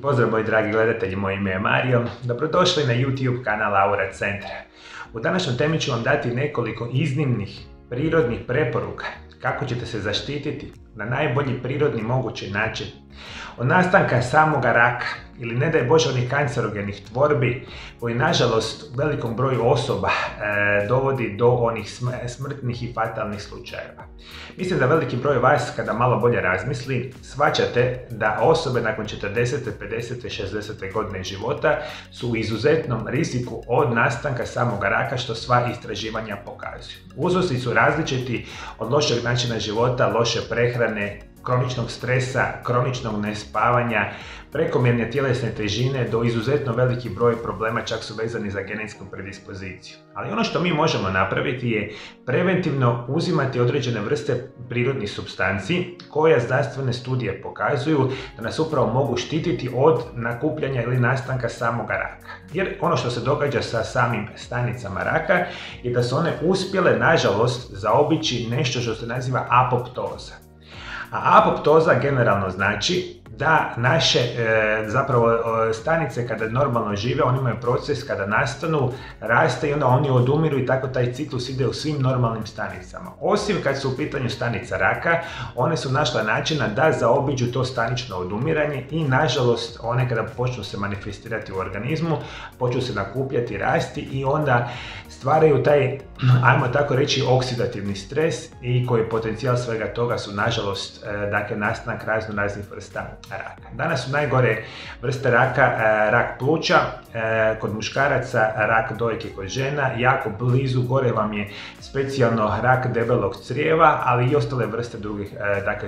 Pozdrav moji dragi gledatelji, moje ime je Mario. Dobrodošli na YouTube kanal Aura Centra. U današnjoj temi ću vam dati nekoliko iznimnih prirodnih preporuka kako ćete se zaštititi na najbolji prirodni mogući način od nastanka samoga raka ili ne daj Bože onih kancerogenih tvorbi koji nažalost u velikom broju osoba dovodi do onih smrtnih i fatalnih slučajeva. Mislim da veliki broj vas kada malo bolje razmisli shvaćate da osobe nakon 40., 50., 60. godine života su u izuzetnom riziku od nastanka samoga raka, što sva istraživanja pokazuju. Uzroci su različiti od lošeg načina života, loše prehrane, kroničnog stresa, kroničnog nespavanja, prekomjerne tjelesne težine do izuzetno veliki broj problema čak su vezani za genetsku predispoziciju. Ali ono što mi možemo napraviti je preventivno uzimati određene vrste prirodnih supstanci koje znanstvene studije pokazuju da nas upravo mogu štititi od nakupljanja ili nastanka samoga raka. Jer ono što se događa sa samim stanicama raka je da su one uspjele nažalost zaobići nešto što se naziva apoptoza. A apoptoza generalno znači da naše stanice kada normalno žive, oni imaju proces kada nastanu, raste i onda oni odumiru i tako taj ciklus ide u svim normalnim stanicama. Osim kad su u pitanju stanica raka, one su našle načina da zaobiđu to stanično odumiranje i nažalost one kada počnu se manifestirati u organizmu, počnu se nakupljati, rasti i onda stvaraju taj, ajmo tako reći, oksidativni stres i koji potencijal svega toga su nažalost nastanak raznih vrsta raka. Danas su najgore vrste raka rak pluća, kod muškaraca rak dojke kod žena, jako blizu gore vam je specijalno rak debelog crijeva, ali i ostale vrste drugih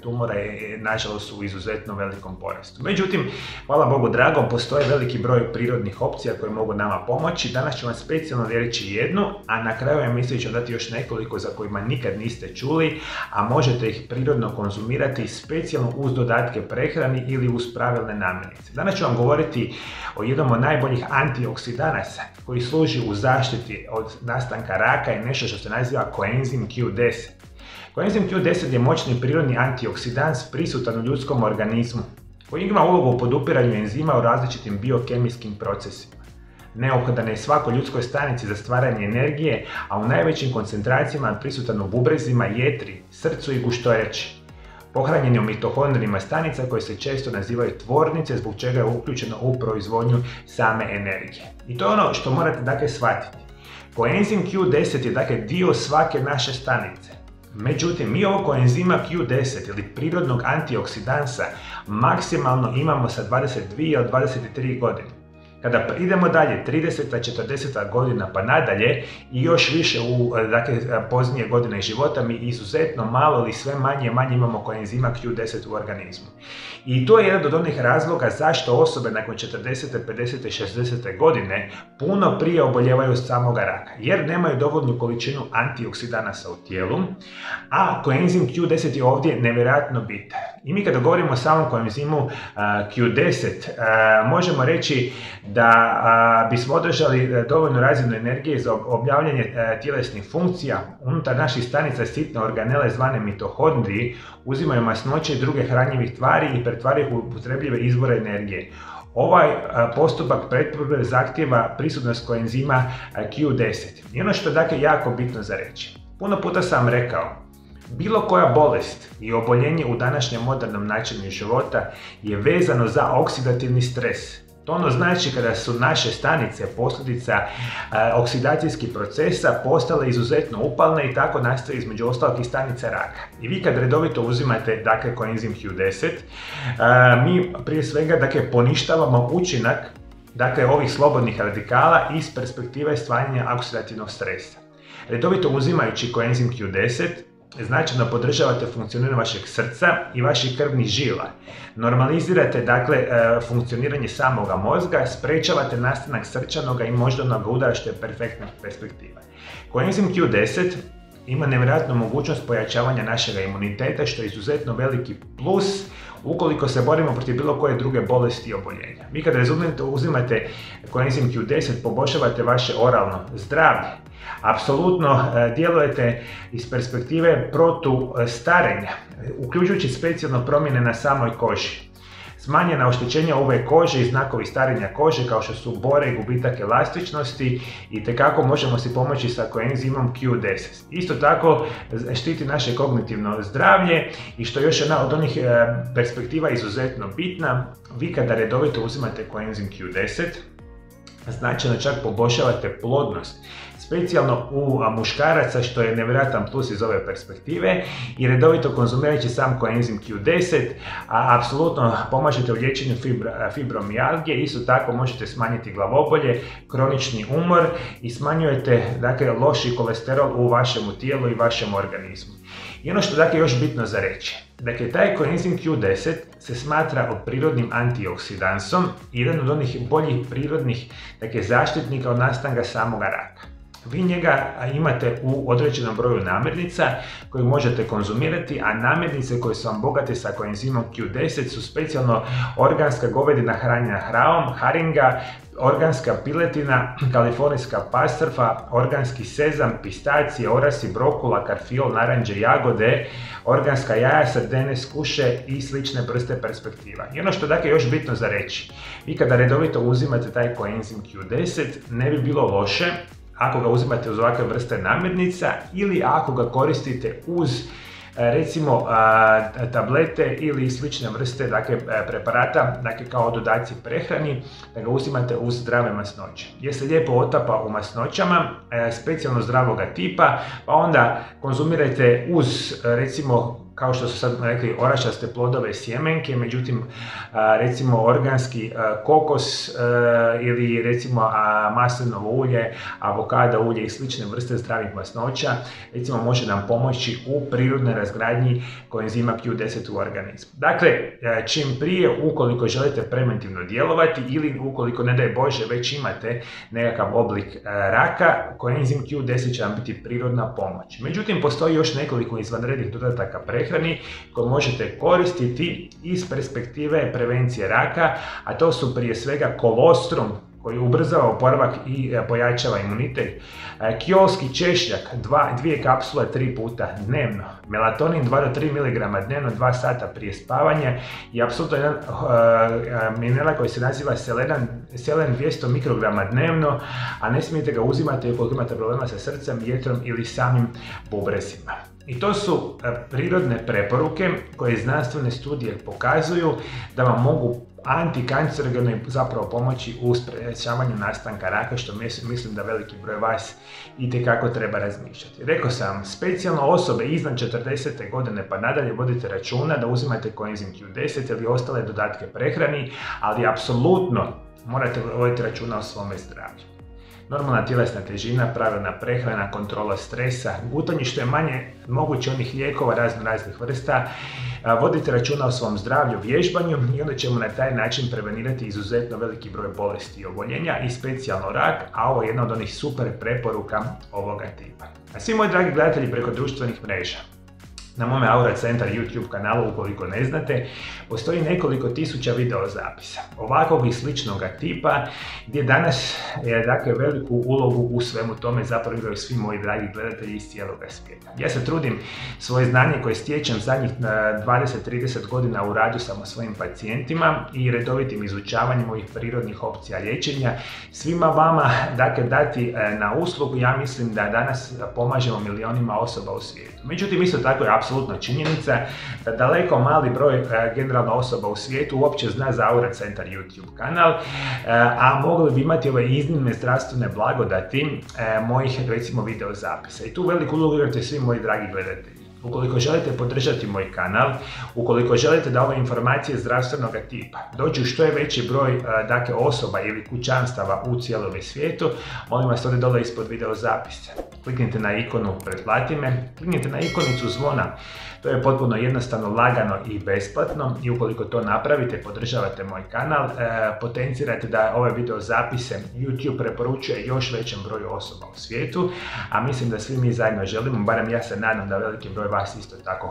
tumora nažalost su u izuzetno velikom porastu. Međutim, hvala Bogu dragom, postoje veliki broj prirodnih opcija koje mogu nama pomoći. Danas ću vam specijalno reći jednu, a na kraju emisije ću dati još nekoliko za kojima nikad niste čuli, a možete ih prirodno konzumirati specijalno uz dodatke prehrani ili uz pravilne namirnice. Danas ću vam govoriti o jednom od najboljih antioksidanasa koji služi u zaštiti od nastanka raka i nešto što se naziva koenzim Q10. Koenzim Q10 je moćni prirodni antioksidans prisutan u ljudskom organizmu koji ima ulogu u podupiranju enzima u različitim biokemijskim procesima. Neophodan je svakoj ljudskoj stanici za stvaranje energije, a u najvećim koncentracijama prisutan u bubrezima, jetri, srcu i guštojači. Pohranjen je u mitohondrijima stanica koje se često nazivaju tvornice, zbog čega je uključeno u proizvodnju same energije. I to je ono što morate shvatiti. Koenzim Q10 je dio svake naše stanice. Međutim, mi ovog koenzima Q10 ili prirodnog antioksidansa maksimalno imamo sa 22 ili 23 godine. Kada idemo dalje, 30. 40. godina pa nadalje i još više u poznije godine života, mi izuzetno malo ili sve manje imamo koenzima Q10 u organizmu. I to je jedan od onih razloga zašto osobe nakon 40. 50. 60. godine puno prije oboljevaju od samoga raka, jer nemaju dovoljnu količinu antioksidanasa u tijelu, a koenzim Q10 je ovdje nevjerojatno bitan. I mi kada govorimo o samom koenzimu Q10, možemo reći da bismo održali dovoljnu razinu energije za obavljanje tjelesnih funkcija unutar naših stanica sitne organele zvane mitohondriji, uzimaju masnoće i druge hranjivih tvari i pretvaraju u upotrebljive izvore energije. Ovaj postupak pretvorbe zahtijeva prisutnost koenzima Q10. I ono što je jako bitno za reći. Puno puta sam rekao, bilo koja bolest i oboljenje u današnjem modernom načinu života je vezano za oksidativni stres. To ono znači kada su naše stanice posljedica oksidacijskih procesa postale izuzetno upalne i tako nastaje između ostalog i stanica raka. I vi kad redovito uzimate koenzim Q10, mi prije svega poništavamo učinak ovih slobodnih radikala iz perspektive stvaranja oksidativnog stresa. Redovito uzimajući koenzim Q10 značajno podržavate funkcioniranje vašeg srca i vaših krvnih žila. Normalizirate funkcioniranje samoga mozga, sprečavate nastanak srčanoga i moždanog udara, što je perfektna perspektiva. Koenzim Q10 ima nevjerojatnu mogućnost pojačavanja našega imuniteta, što je izuzetno veliki plus ukoliko se borimo protiv bilo koje druge bolesti i oboljenja. Vi kada uzimate koenzim Q10 poboljšavate vaše oralno zdravlje. Apsolutno djelujete iz perspektive protustarenja, uključujući specijalno promjene na samoj koži. smanjena oštećenja UV kože i znakovi starenja kože kao što su bore i gubitak elastičnosti i tekako možemo si pomoći sa koenzimom Q10. Isto tako štiti naše kognitivno zdravlje i što je još jedna od onih perspektiva izuzetno bitna, vi kada redovito uzimate koenzim Q10, značajno čak poboljšavate plodnost, specijalno u muškaraca, što je nevjerojatan plus iz ove perspektive, i redovito konzumirajući sam koenzim Q10, apsolutno pomažete u liječenju fibromijalgije, isto tako možete smanjiti glavobolje, kronični umor i smanjujete loši kolesterol u vašem tijelu i vašem organizmu. I ono što je još bitno za reći, taj koenzim Q10 se smatra prirodnim antioksidansom i jedan od onih boljih prirodnih zaštitnika od nastanka samoga raka. Vi njega imate u određenom broju namirnica koje možete konzumirati, a namirnice koje su vam bogate sa koenzimom Q10 su specijalno organska govedina hranjena hranom, haringa, organska piletina, kalifornijska pastrva, organski sezam, pistacije, orasi, brokula, karfiol, naranđe, jagode, organska jaja, sardene, skuše i slične vrste perspektiva. I ono što je još bitno za reći, vi kada redovito uzimate taj koenzim Q10, ne bi bilo loše ako ga uzimate uz ovakve vrste namirnica ili ako ga koristite uz recimo tablete ili slične vrste preparata, kao dodaci prehrani, da ga uzimate uz zdrave masnoće. Jer se lijepo otapa u masnoćama, specijalno zdravoga tipa, pa onda konzumirajte uz recimo, kao što su sad rekli, orašaste plodove sjemenke, međutim recimo organski kokos ili recimo maslinovo ulje, avokado ulje i slične vrste zdravih masnoća recimo može nam pomoći u prirodnoj razgradnji koenzima Q10 u organizmu. Dakle, čim prije, ukoliko želite preventivno djelovati ili ukoliko, ne daj Bože, već imate nekakav oblik raka, koenzim Q10 će vam biti prirodna pomoć. Međutim, postoji još nekoliko izvanrednih dodataka prehrani koje možete koristiti iz perspektive prevencije raka, a to su prije svega kolostrum, koji ubrzava oporavak i pojačava imunitet, kiolski češnjak, 2 kapsule 3 puta dnevno, melatonin 2 do 3 mg dnevno 2 sata prije spavanja i apsolutno jedan mineral koji se naziva selen 200 mikrograma dnevno, a ne smijete ga uzimati ukoliko imate problema sa srcem, jetrom ili samim bubrezima. I to su prirodne preporuke koje znanstvene studije pokazuju da vam mogu antikancerogeno zapravo pomoći u sprečavanju nastanka raka, što mislim da veliki broj vas itekako treba razmišljati. Rekao sam, specijalno osobe iznad 40. godine pa nadalje vodite računa da uzimate koenzim Q10 ili ostale dodatke prehrani, ali apsolutno morate voditi računa o svome zdravlju. Normalna tjelesna težina, pravilna prehrana, kontrola stresa, gutanje što je manje moguće onih lijekova raznih vrsta, vodite računa o svom zdravlju, vježbanju i onda ćemo na taj način prevenirati izuzetno veliki broj bolesti i oboljenja i specijalno rak, a ovo je jedna od onih super preporuka ovoga tipa. A svi moji dragi gledatelji preko društvenih mreža, na mome Aura Centar YouTube kanalu, ukoliko ne znate, postoji nekoliko tisuća video zapisa ovakvog i sličnog tipa, gdje danas veliku ulogu u svemu tome zapravo igraju svi moji dragi gledatelji iz cijelog svijeta. Ja se trudim svoje znanje koje stječem zadnjih 20-30 godina u radu sa svojim pacijentima i redovitim izučavanjem ovih prirodnih opcija liječenja svima vama dati na uslugu. Ja mislim da danas pomažemo milionima osoba u svijetu. Međutim, isto tako je apsolutno činjenica da daleko mali broj generalno osoba u svijetu uopće zna za Aura Centar YouTube kanal, a mogli bi imati ove iznimne zdravstvene blagodati mojih recimo video zapisa. I tu veliku ulogu igrate svi moji dragi gledatelji. Ukoliko želite podržati moj kanal, ukoliko želite da ove informacije zdravstvenog tipa dođu što je veći broj osoba ili kućanstava u cijelom svijetu, molim vas ovdje dole ispod video zapisa. Kliknite na ikonu pretplati me, kliknite na ikonicu zvona. To je potpuno jednostavno, lagano i besplatno i ukoliko to napravite, podržavate moj kanal, potencirate da ove video zapise YouTube preporučuje još većem broju osoba u svijetu, a mislim da svi mi zajedno želimo, barem ja se nadam da veliki broj vas isto tako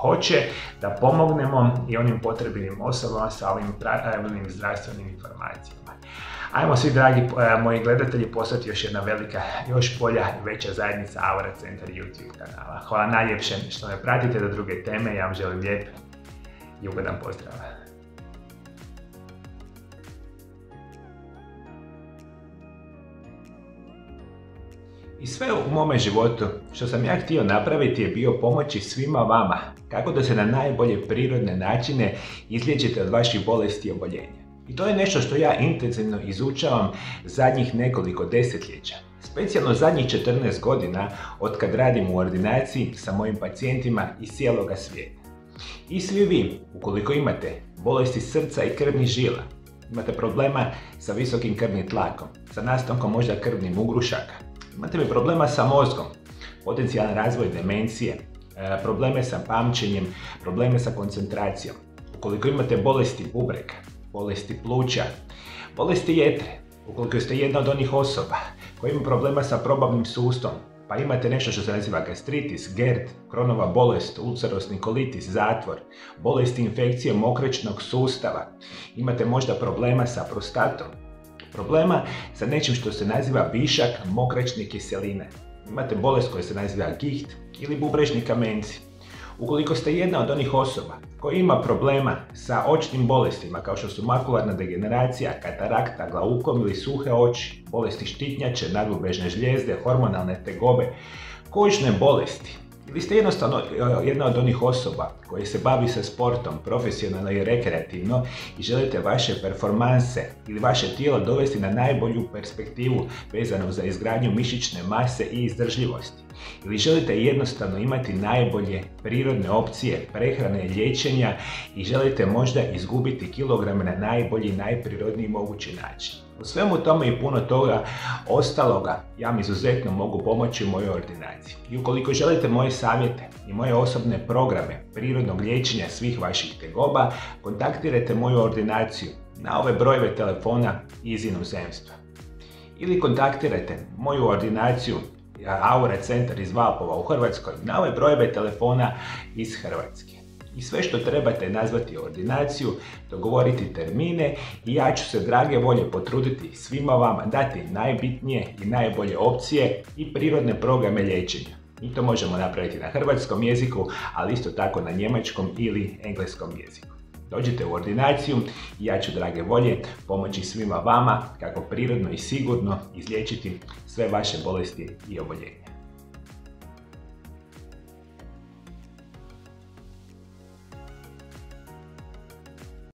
hoće, da pomognemo i onim potrebnim osobama sa ovim pravilnim zdravstvenim informacijama. Ajmo svi dragi moji gledatelji postati još jedna velika, još bolja i veća zajednica Aura Centar YouTube kanala. Hvala najljepše što me pratite do druge teme, ja vam želim lijep i ugodan pozdrav. I sve u mome životu što sam ja htio napraviti je bio pomoći svima vama kako da se na najbolje prirodne načine izliječite od vaših bolesti i oboljenja. I to je nešto što ja intenzivno izučavam zadnjih nekoliko desetljeća. Specijalno zadnjih 14 godina od kad radim u ordinaciji sa mojim pacijentima iz cijeloga svijeta. I svi vi, ukoliko imate bolesti srca i krvnih žila, imate problema sa visokim krvnim tlakom, sa nastankom možda krvnih ugrušaka, imate li problema sa mozgom, potencijalan razvoj demencije, probleme sa pamćenjem, probleme sa koncentracijom, ukoliko imate bolesti bubrega, bolesti pluća, bolesti jetre, ukoliko ste jedna od onih osoba koji ima problema sa probavnim sustavom, pa imate nešto što se naziva gastritis, GERD, Kronova bolest, ulcerosni kolitis, zatvor, bolesti infekcije mokraćnog sustava, imate možda problema sa prostatom, problema sa nečim što se naziva višak mokraćne kiseline, imate bolest koja se naziva giht ili bubrežni kamenci. Ukoliko ste jedna od onih osoba koja ima problema sa očnim bolestima kao što su makularna degeneracija, katarakta, glaukom ili suhe oči, bolesti štitnjače, nadbubrežne žlijezde, hormonalne tegobe, kožne bolesti, ili ste jednostavno jedna od onih osoba koji se bavi sa sportom profesionalno i rekreativno i želite vaše performanse ili vaše tijelo dovesti na najbolju perspektivu vezano za izgradnju mišićne mase i izdržljivosti, ili želite jednostavno imati najbolje prirodne opcije prehrane i liječenja i želite možda izgubiti kilograme na najbolji, najprirodniji mogući način. U svemu tome i puno toga ostaloga ja vam izuzetno mogu pomoći u mojoj ordinaciji. I ukoliko želite moje savjete i moje osobne programe prirodnog liječenja svih vaših tegoba, kontaktirajte moju ordinaciju na ove brojeve telefona iz inozemstva. Ili kontaktirajte moju ordinaciju Aura centar iz Valpova u Hrvatskoj na ove brojeve telefona iz Hrvatske. I sve što trebate je nazvati ordinaciju, dogovoriti termine i ja ću se drage volje potruditi svima vama dati najbitnije i najbolje opcije i prirodne programe liječenja. I to možemo napraviti na hrvatskom jeziku, ali isto tako na njemačkom ili engleskom jeziku. Dođite u ordinaciju i ja ću drage volje pomoći svima vama kako prirodno i sigurno izliječiti sve vaše bolesti i oboljenja.